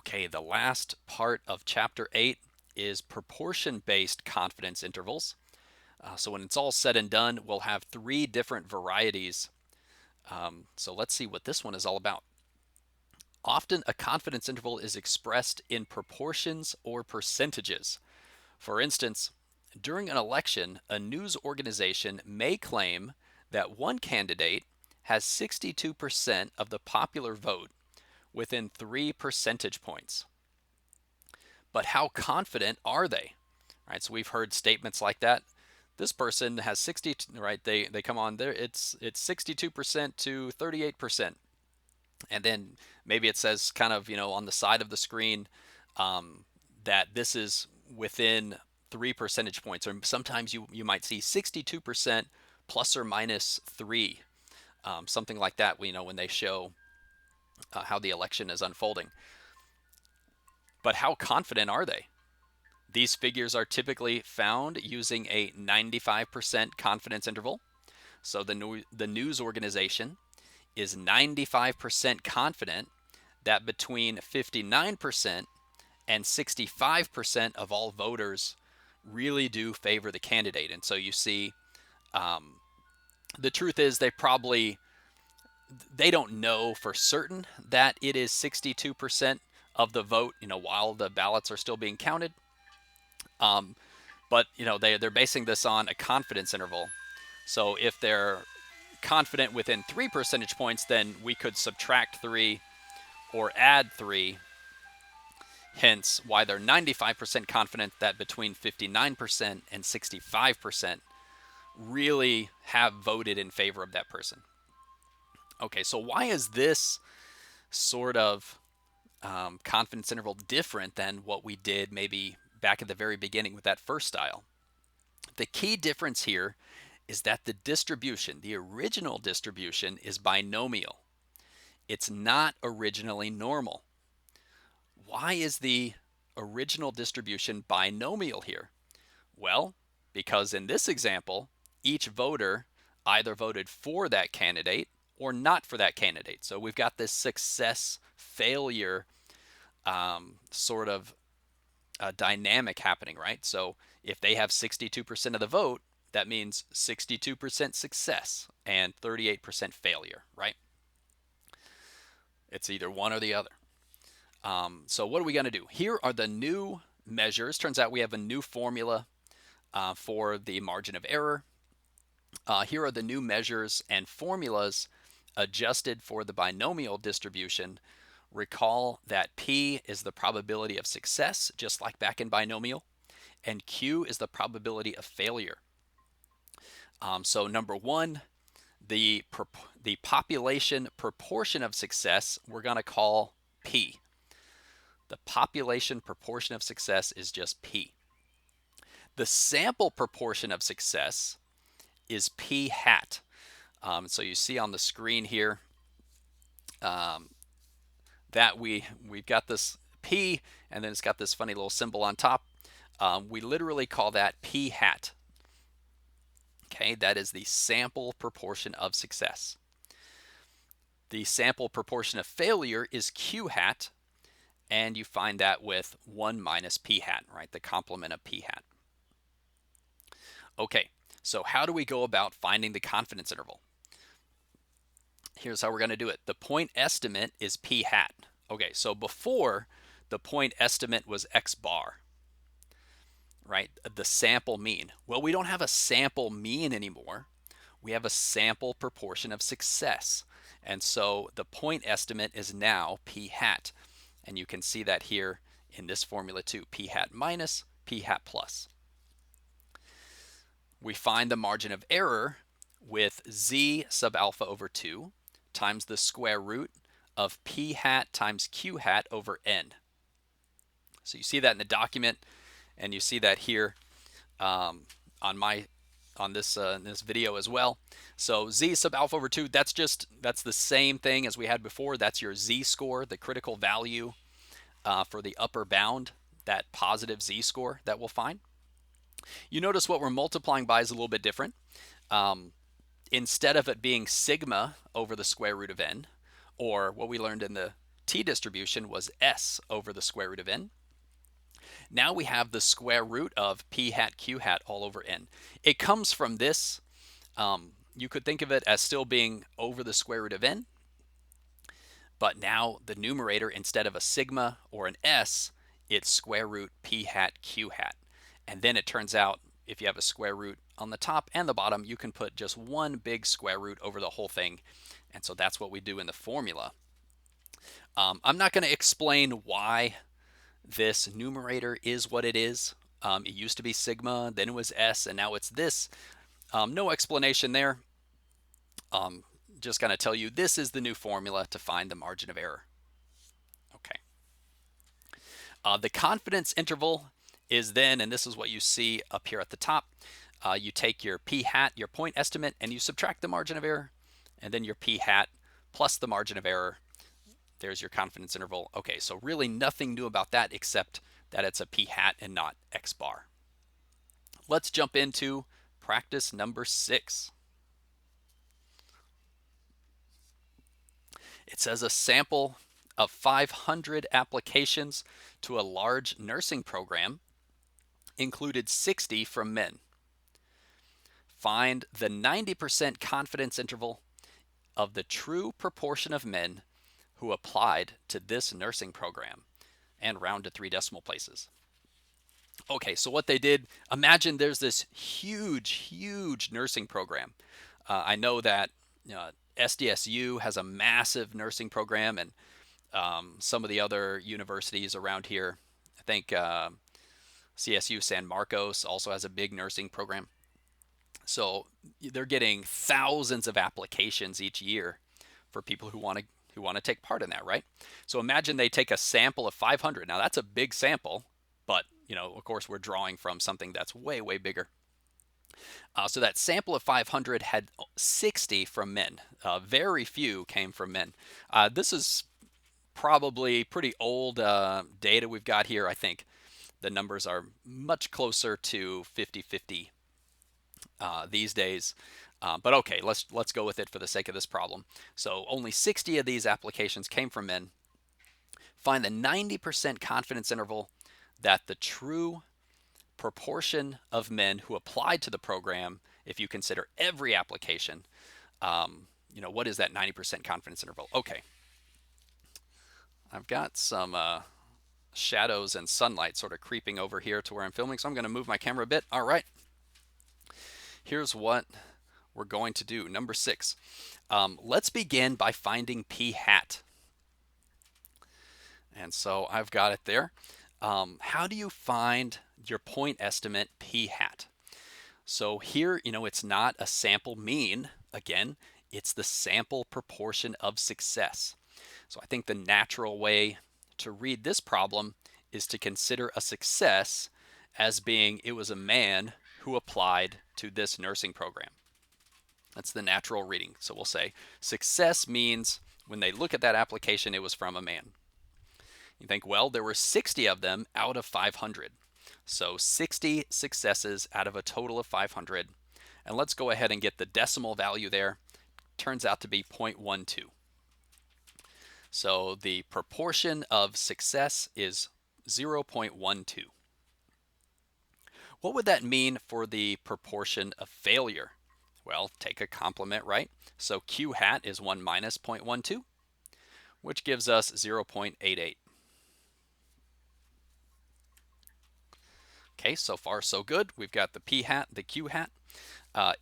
Okay, the last part of chapter 8 is proportion-based confidence intervals. So when it's all said and done, we'll have three different varieties. So let's see what this one is all about. Often a confidence interval is expressed in proportions or percentages. For instance, during an election, a news organization may claim that one candidate has 62% of the popular vote within 3 percentage points. But how confident are they? Right? So we've heard statements like that. This person has 60, right? They come on there. It's 62% to 38%. And then maybe it says kind of, on the side of the screen that this is within 3 percentage points. Or sometimes you might see 62% plus or minus 3, something like that, when they show how the election is unfolding. But how confident are they? These figures are typically found using a 95% confidence interval. So the news organization is 95% confident that between 59% and 65% of all voters really do favor the candidate. And so you see, the truth is they don't know for certain that it is 62% of the vote, while the ballots are still being counted. But they're basing this on a confidence interval. So if they're confident within 3 percentage points, then we could subtract 3 or add 3. Hence, why they're 95% confident that between 59% and 65% really have voted in favor of that person. Okay, so why is this sort of confidence interval different than what we did maybe back at the very beginning with that first style? The key difference here is that the distribution, the original distribution, is binomial. It's not originally normal. Why is the original distribution binomial here? Well, because in this example, each voter either voted for that candidate or not for that candidate. So we've got this success failure sort of dynamic happening, right? So if they have 62% of the vote, that means 62% success and 38% failure, right? It's either one or the other. So what are we going to do? Here are the new measures. Turns out we have a new formula for the margin of error. Here are the new measures and formulas adjusted for the binomial distribution. Recall that P is the probability of success, just like back in binomial, and Q is the probability of failure. So number one, the population proportion of success, we're going to call P. The population proportion of success is just P. The sample proportion of success is P hat. So you see on the screen here that we've got this P, and then it's got this funny little symbol on top. We literally call that P hat. Okay, that is the sample proportion of success. The sample proportion of failure is Q hat, and you find that with 1 minus P hat, right? The complement of P hat. Okay, so how do we go about finding the confidence interval? Here's how we're going to do it. The point estimate is P hat. Okay, so before, the point estimate was X bar, right? The sample mean. Well, we don't have a sample mean anymore. We have a sample proportion of success. And so the point estimate is now P hat. And you can see that here in this formula too, P hat minus, P hat plus. We find the margin of error with Z sub alpha over 2 times the square root of P hat times Q hat over N. So you see that in the document, and you see that here on this video as well. So Z sub alpha over 2, that's the same thing as we had before. That's your Z score, the critical value for the upper bound, that positive Z score that we'll find. You notice what we're multiplying by is a little bit different. Instead of it being sigma over the square root of n, or what we learned in the t-distribution was s over the square root of n. Now we have the square root of p hat q hat all over n. It comes from this. You could think of it as still being over the square root of n, but now the numerator, instead of a sigma or an s, it's square root p hat q hat. And then it turns out if you have a square root on the top and the bottom, you can put just one big square root over the whole thing. And so that's what we do in the formula. I'm not going to explain why this numerator is what it is. It used to be sigma, then it was s, and now it's this. No explanation there. Just going to tell you this is the new formula to find the margin of error. Okay. The confidence interval is then, and this is what you see up here at the top, you take your p hat, your point estimate, and you subtract the margin of error, and then your p hat plus the margin of error. There's your confidence interval. Okay, so really nothing new about that except that it's a p hat and not x bar. Let's jump into practice number 6. It says a sample of 500 applications to a large nursing program included 60 from men. Find the 90% confidence interval of the true proportion of men who applied to this nursing program, and round to 3 decimal places. Okay, so what they did, imagine there's this huge nursing program. I know that SDSU has a massive nursing program, and some of the other universities around here, I think CSU San Marcos also has a big nursing program. So they're getting thousands of applications each year for people who want to take part in that, right? So imagine they take a sample of 500. Now that's a big sample, but of course we're drawing from something that's way bigger. So that sample of 500 had 60 from men. Very few came from men. This is probably pretty old data we've got here. I think the numbers are much closer to 50-50 these days. But okay, let's go with it for the sake of this problem. So only 60 of these applications came from men. Find the 90% confidence interval that the true proportion of men who applied to the program, if you consider every application, what is that 90% confidence interval? Okay. I've got some shadows and sunlight sort of creeping over here to where I'm filming, so I'm going to move my camera a bit. All right. Here's what we're going to do. Number 6. Let's begin by finding p hat. And so I've got it there. How do you find your point estimate p hat? So here, it's not a sample mean. Again, it's the sample proportion of success. So I think the natural way to read this problem is to consider a success as being it was a man who applied to this nursing program. That's the natural reading. So we'll say success means when they look at that application, it was from a man. You think, well, there were 60 of them out of 500. So 60 successes out of a total of 500. And let's go ahead and get the decimal value there. Turns out to be 0.12. So the proportion of success is 0.12. What would that mean for the proportion of failure? Well, take a complement, right? So Q hat is 1 minus 0.12, which gives us 0.88. Okay, so far so good. We've got the P hat, the Q hat.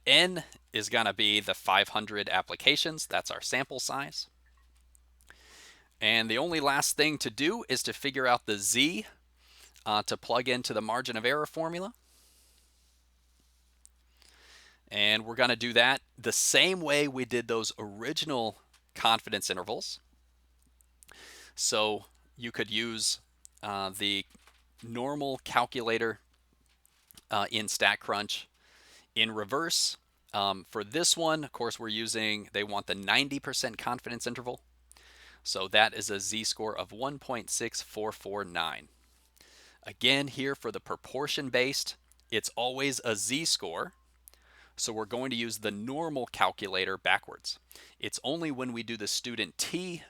N is going to be the 500 applications. That's our sample size. And the only last thing to do is to figure out the Z to plug into the margin of error formula. And we're going to do that the same way we did those original confidence intervals. So you could use the normal calculator in StatCrunch in reverse. For this one, of course, they want the 90% confidence interval. So that is a z-score of 1.6449. Again, here for the proportion-based, it's always a z-score. So we're going to use the normal calculator backwards. It's only when we do the student t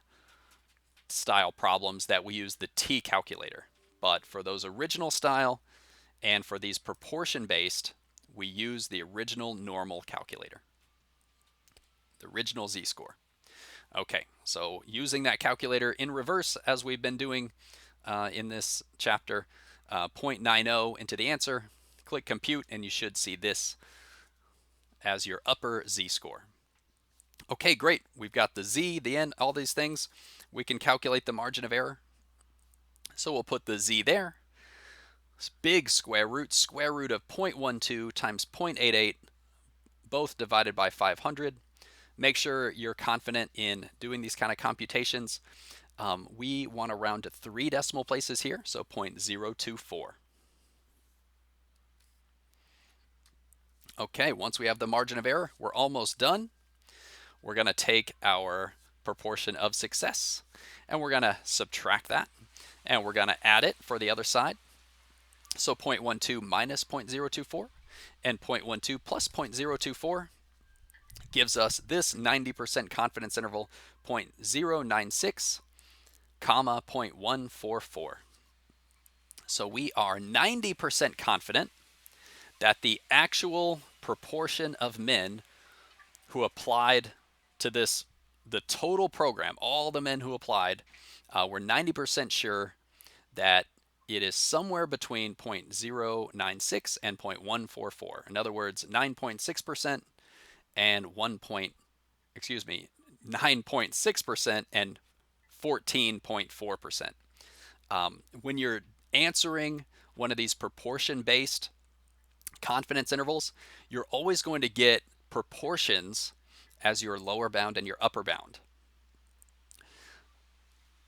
style problems that we use the T calculator. But for those original style and for these proportion based, we use the original normal calculator, the original z-score. Okay, so using that calculator in reverse as we've been doing in this chapter, 0.90 into the answer, click compute, and you should see this as your upper z-score. Okay, great. We've got the z, the n, all these things. We can calculate the margin of error. So we'll put the z there. This big square root of 0.12 times 0.88, both divided by 500. Make sure you're confident in doing these kind of computations. We want to round to 3 decimal places here, so 0.024. Okay, once we have the margin of error, we're almost done. We're going to take our proportion of success, and we're going to subtract that, and we're going to add it for the other side. So 0.12 minus 0.024 and 0.12 plus 0.024 gives us this 90% confidence interval, 0.096, comma 0.144. So we are 90% confident that the actual proportion of men who applied to this, the total program, all the men who applied, we're 90% sure that it is somewhere between 0.096 and 0.144. In other words, 9.6% and 9.6% and 14.4%. When you're answering one of these proportion-based confidence intervals, you're always going to get proportions as your lower bound and your upper bound.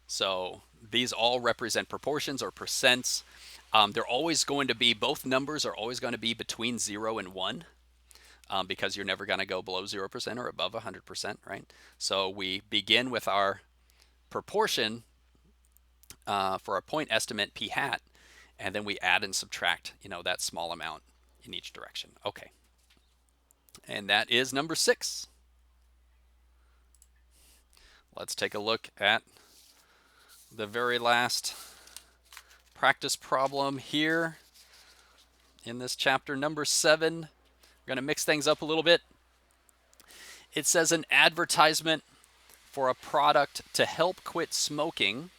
So these all represent proportions or percents. They're always going to be, both numbers are always going to be between 0 and 1, because you're never going to go below 0% or above 100%, right? So we begin with our proportion for our point estimate p hat, and then we add and subtract, that small amount in each direction. Okay. And that is number 6. Let's take a look at the very last practice problem here in this chapter, number 7. We're going to mix things up a little bit. It says an advertisement for a product to help quit smoking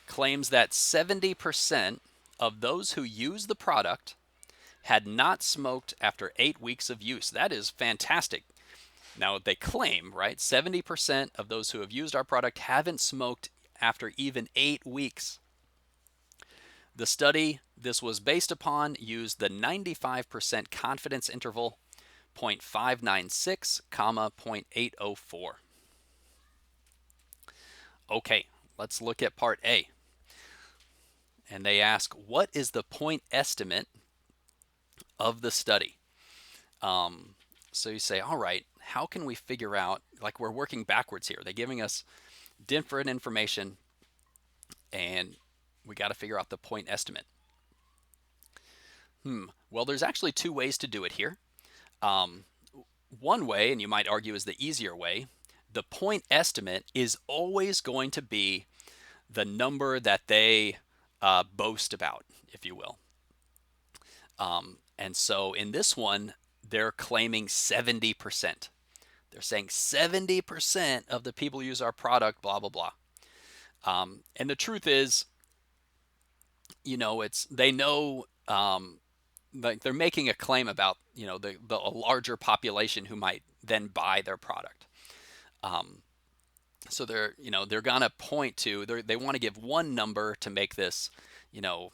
claims that 70% of those who use the product had not smoked after 8 weeks of use. That is fantastic. Now they claim, right, 70% of those who have used our product haven't smoked after even 8 weeks. The study this was based upon used the 95% confidence interval, 0.596, comma 0.804. Okay, let's look at part A. And they ask, what is the point estimate of the study? So you say, all right, how can we figure out, like we're working backwards here. They're giving us different information, and we got to figure out the point estimate. Well, there's actually 2 ways to do it here. One way, and you might argue is the easier way, the point estimate is always going to be the number that they boast about, if you will. And so in this one, they're claiming 70%. They're saying 70% of the people use our product, blah, blah, blah. And the truth is, they know, like they're making a claim about, the larger population who might then buy their product. So they're going to point to, they want to give one number to make this, a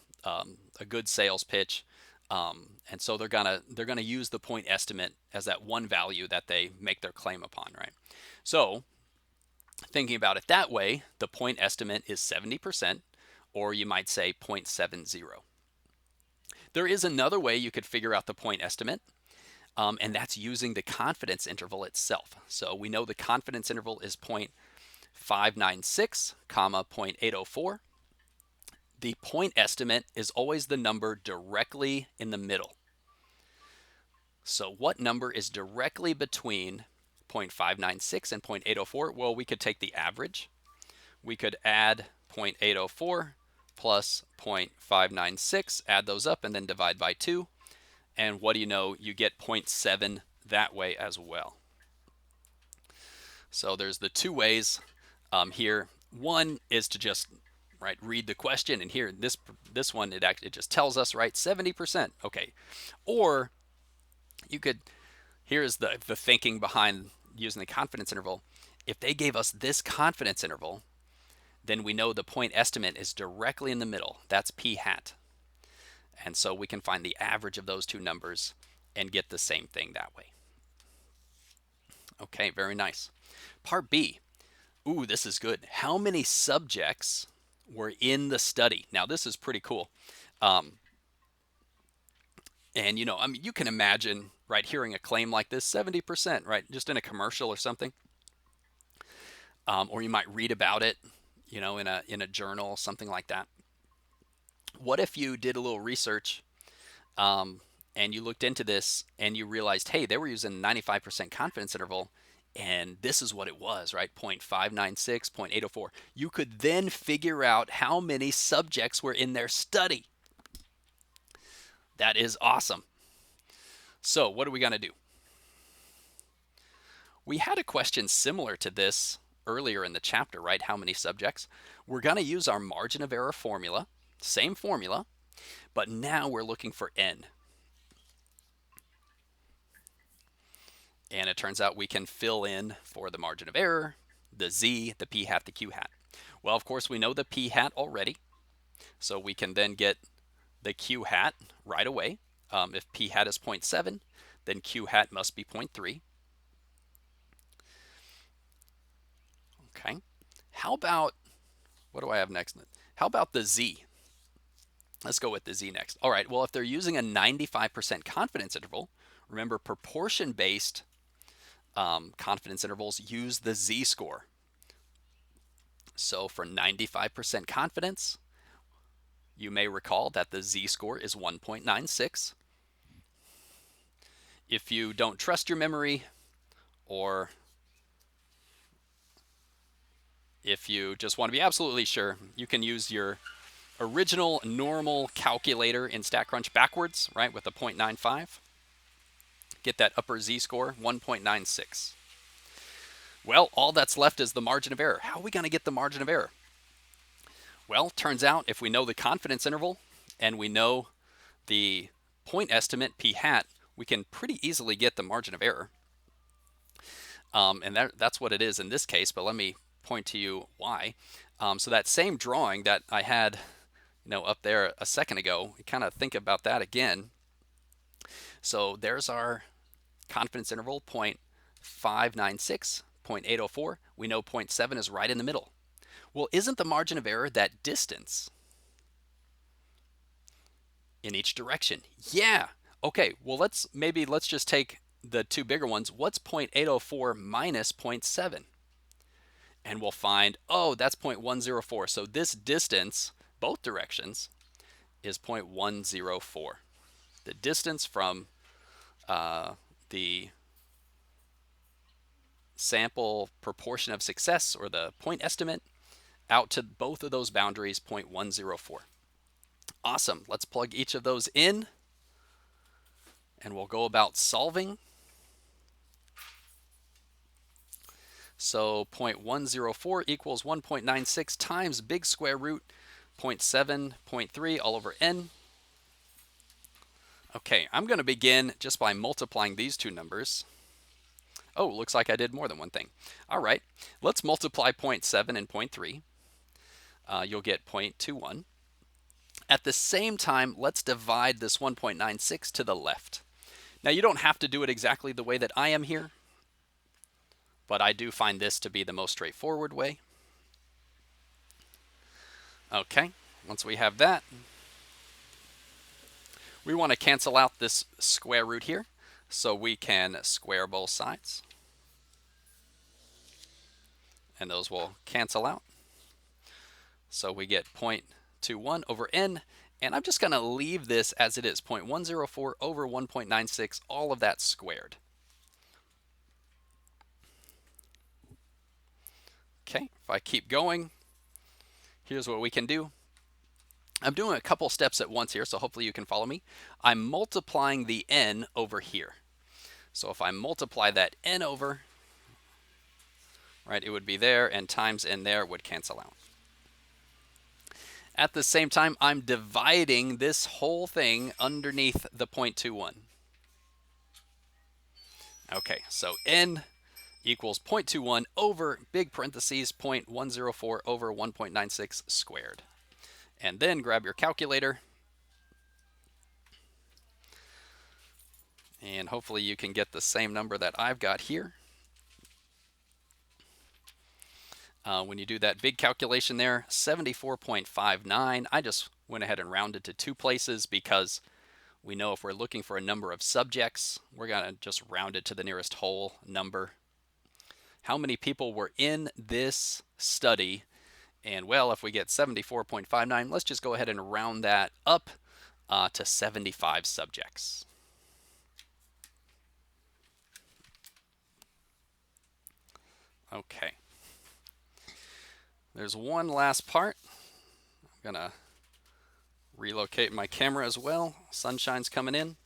good sales pitch. And so they're gonna use the point estimate as that one value that they make their claim upon, right? So thinking about it that way, the point estimate is 70%, or you might say 0.70. There is another way you could figure out the point estimate, and that's using the confidence interval itself. So we know the confidence interval is 0.596, comma 0.804. The point estimate is always the number directly in the middle. So what number is directly between 0.596 and 0.804? Well, we could take the average, we could add 0.804 plus 0.596, add those up, and then divide by 2. And what do you know? You get 0.7 that way as well. So there's the two ways here. One is to just read the question, and here this one it just tells us 70%. Okay, or you could, here's the thinking behind using the confidence interval. If they gave us this confidence interval, then we know the point estimate is directly in the middle. That's p hat. And so we can find the average of those two numbers and get the same thing that way. Okay, very nice. Part B. Ooh, this is good. How many subjects were in the study? Now, this is pretty cool. And, you can imagine, hearing a claim like this, 70%, just in a commercial or something. Or you might read about it, in a journal, something like that. What if you did a little research and you looked into this and you realized, hey, they were using 95% confidence interval, and this is what it was, 0.596, 0.804. You could then figure out how many subjects were in their study. That is awesome. So what are we going to do? We had a question similar to this earlier in the chapter, How many subjects? We're going to use our margin of error formula, same formula, but now we're looking for n. And it turns out we can fill in for the margin of error, the z, the p hat, the q hat. Well, of course, we know the p hat already, so we can then get the q hat right away. If p hat is 0.7, then q hat must be 0.3. Okay. How about, what do I have next? How about the z? Let's go with the z next. All right, well, if they're using a 95% confidence interval, remember proportion-based confidence intervals use the z-score. So for 95% confidence, you may recall that the z-score is 1.96. If you don't trust your memory, or if you just want to be absolutely sure, you can use your original normal calculator in StatCrunch backwards, with a 0.95. Get that upper z-score, 1.96. Well, all that's left is the margin of error. How are we going to get the margin of error? Well, turns out if we know the confidence interval and we know the point estimate, p hat, we can pretty easily get the margin of error. And that's what it is in this case, but let me point to you why. So that same drawing that I had up there a second ago, kind of think about that again. So there's our confidence interval, 0.596, 0.804. We know 0.7 is right in the middle. Well, isn't the margin of error that distance in each direction? Yeah. Okay, well, let's just take the two bigger ones. What's 0.804 minus 0.7? And we'll find, oh, that's 0.104. So this distance, both directions, is 0.104. The distance from the sample proportion of success, or the point estimate, out to both of those boundaries, 0.104. Awesome. Let's plug each of those in, and we'll go about solving. So 0.104 equals 1.96 times big square root 0.7.3 all over n. Okay, I'm going to begin just by multiplying these two numbers. Oh, looks like I did more than one thing. All right, let's multiply 0.7 and 0.3. You'll get 0.21. At the same time, let's divide this 1.96 to the left. Now, you don't have to do it exactly the way that I am here, but I do find this to be the most straightforward way. Okay, once we have that, we want to cancel out this square root here, so we can square both sides. And those will cancel out. So we get 0.21 over n, and I'm just going to leave this as it is, 0.104 over 1.96, all of that squared. Okay, if I keep going, here's what we can do. I'm doing a couple steps at once here, so hopefully you can follow me. I'm multiplying the n over here. So if I multiply that n over, right, it would be there, and times n there would cancel out. At the same time, I'm dividing this whole thing underneath the 0.21. Okay, so n equals 0.21 over big parentheses 0.104 over 1.96 squared. And then grab your calculator, and hopefully you can get the same number that I've got here. When you do that big calculation there, 74.59. I just went ahead and rounded to two places because we know if we're looking for a number of subjects, we're going to just round it to the nearest whole number. How many people were in this study? And well, if we get 74.59, let's just go ahead and round that up to 75 subjects. Okay. There's one last part. I'm going to relocate my camera as well. Sunshine's coming in.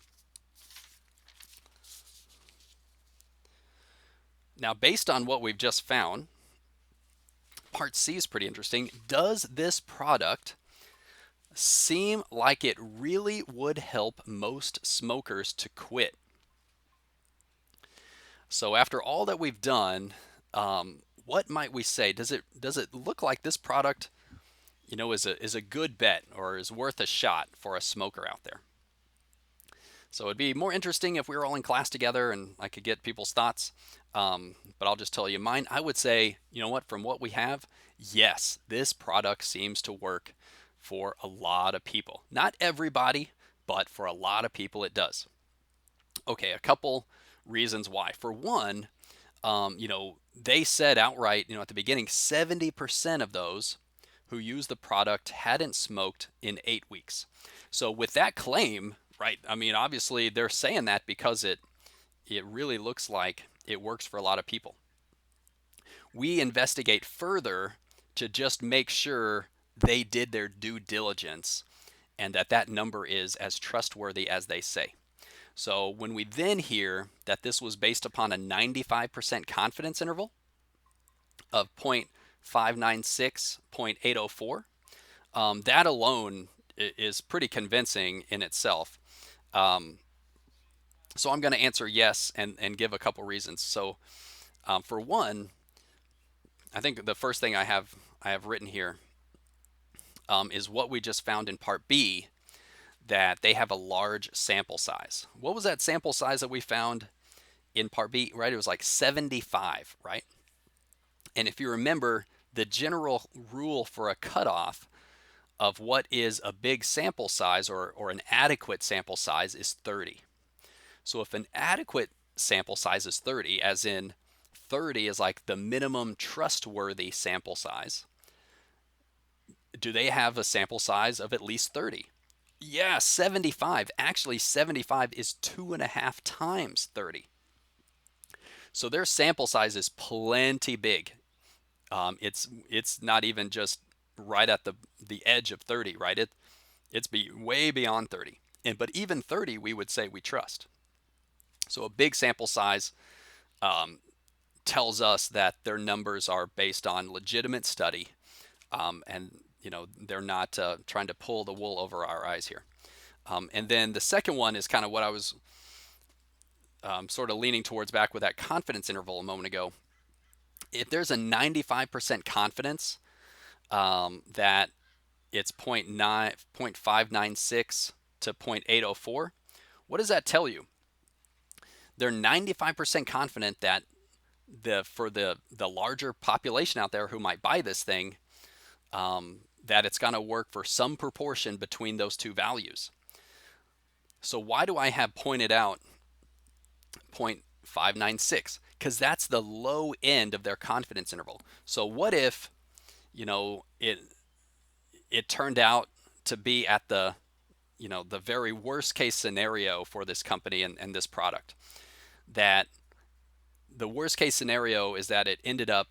Now, based on what we've just found, part C is pretty interesting. Does this product seem like it really would help most smokers to quit? So after all that we've done, what might we say? Does it look like this product, is a good bet or is worth a shot for a smoker out there? So it'd be more interesting if we were all in class together and I could get people's thoughts. But I'll just tell you mine. I would say, you know what, from what we have, yes, this product seems to work for a lot of people. Not everybody, but for a lot of people it does. Okay, a couple reasons why. For one, they said outright, at the beginning, 70% of those who used the product hadn't smoked in 8 weeks. So with that claim, right, I mean, obviously they're saying that because it really looks like it works for a lot of people. We investigate further to just make sure they did their due diligence and that number is as trustworthy as they say. So when we then hear that this was based upon a 95% confidence interval of 0.596, 0.804, that alone is pretty convincing in itself. So I'm going to answer yes and give a couple reasons. So for one, I think the first thing I have written here is what we just found in part B, that they have a large sample size. What was that sample size that we found in part B, right? It was like 75, right? And if you remember, the general rule for a cutoff of what is a big sample size or an adequate sample size is 30. So if an adequate sample size is 30, as in 30 is like the minimum trustworthy sample size, do they have a sample size of at least 30? Yeah, 75. Actually, 75 is 2.5 times 30. So their sample size is plenty big. It's not even just right at the edge of 30, right? It's way beyond 30. But even 30, we would say we trust. So a big sample size tells us that their numbers are based on legitimate study, and they're not trying to pull the wool over our eyes here. And then the second one is kind of what I was sort of leaning towards back with that confidence interval a moment ago. If there's a 95% confidence that it's 0.596 to 0.804, what does that tell you? They're 95% confident that for the larger population out there who might buy this thing, that it's going to work for some proportion between those two values. So why do I have pointed out 0.596? Because that's the low end of their confidence interval. So what if, it turned out to be at the very worst case scenario for this company and this product? That the worst case scenario is that it ended up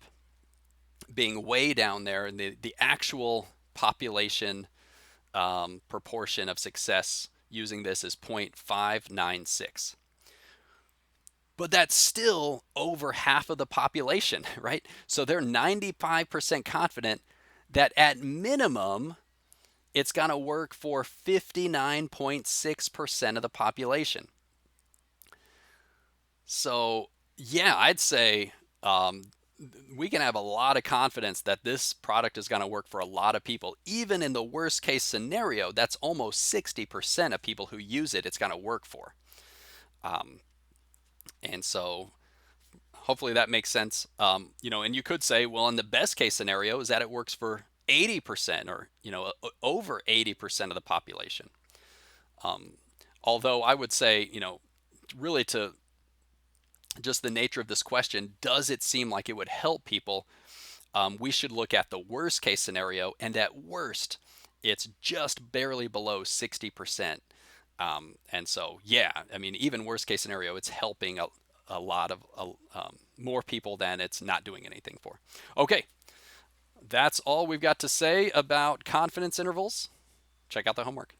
being way down there, and the actual population proportion of success using this is 0.596. But that's still over half of the population, right? So they're 95% confident that at minimum, it's going to work for 59.6% of the population. So, yeah, I'd say we can have a lot of confidence that this product is going to work for a lot of people. Even in the worst case scenario, that's almost 60% of people who use it, it's going to work for. And so hopefully that makes sense. And you could say, well, in the best case scenario is that it works for 80% or, over 80% of the population. Although I would say, really to just the nature of this question, does it seem like it would help people? We should look at the worst case scenario, and at worst, it's just barely below 60%. And so, yeah, I mean, even worst case scenario, it's helping a lot of more people than it's not doing anything for. Okay, that's all we've got to say about confidence intervals. Check out the homework.